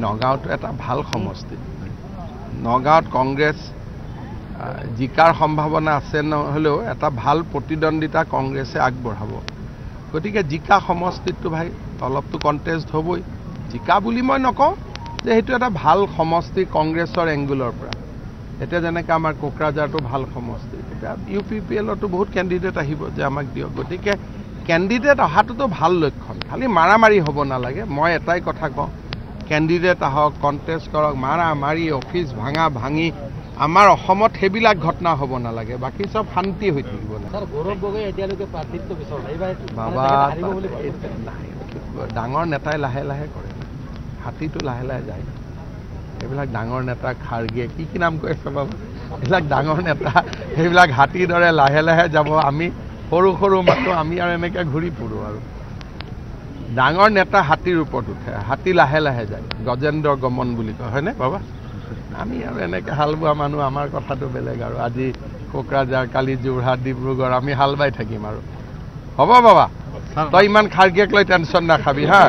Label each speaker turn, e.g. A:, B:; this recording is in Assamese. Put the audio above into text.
A: নগাঁওটো এটা ভাল সমষ্টি নগাঁৱত কংগ্ৰেছ জিকাৰ সম্ভাৱনা আছে নহলেও এটা ভাল প্ৰতিদ্বন্দ্বিতা কংগ্ৰেছে আগবঢ়াব গতিকে জিকা সমষ্টিটো ভাই অলপটো কণ্টেষ্ট হ'বই জিকা বুলি মই নকওঁ যে সেইটো এটা ভাল সমষ্টি কংগ্ৰেছৰ এংগুলৰ পৰা এতিয়া যেনেকৈ আমাৰ কোকৰাঝাৰটো ভাল সমষ্টি এতিয়া UPPLতো বহুত কেণ্ডিডেট আহিব যে আমাক দিয়ক গতিকে কেণ্ডিডেট অহাটোতো ভাল লক্ষণ খালি মাৰামাৰি হ'ব নালাগে মই এটাই কথা কওঁ কেণ্ডিডেট আহক কণ্টেষ্ট কৰক মাৰামাৰি অফিচ ভাঙা ভাঙি আমাৰ অসমত সেইবিলাক ঘটনা হ'ব নালাগে বাকী চব শান্তি হৈ থাকিব বাবা ডাঙৰ নেতাই লাহে লাহে কৰে হাতীটো লাহে লাহে যায় এইবিলাক ডাঙৰ নেতা খাৰ্গে কি নাম কৈ আছে বাবা এইবিলাক ডাঙৰ নেতা সেইবিলাক হাতীৰ দৰে লাহে লাহে যাব আমি সৰু সৰু মানুহ আমি আৰু এনেকৈ ঘূৰি ফুৰোঁ আৰু ডাঙৰ নেতা হাতীৰ ওপৰত উঠে হাতী লাহে লাহে যায় গজেন্দ্ৰ গমন বুলি কয় হয়নে বাবা আমি আৰু এনেকৈ হাল বোৱা মানুহ আমাৰ কথাটো বেলেগ আৰু আজি কোকৰাঝাৰ কালি যোৰহাট ডিব্ৰুগড় আমি হাল বাই থাকিম আৰু হ'ব বাবা তই ইমান খাৰ্গেক লৈ টেনশ্যন নাখাবি হা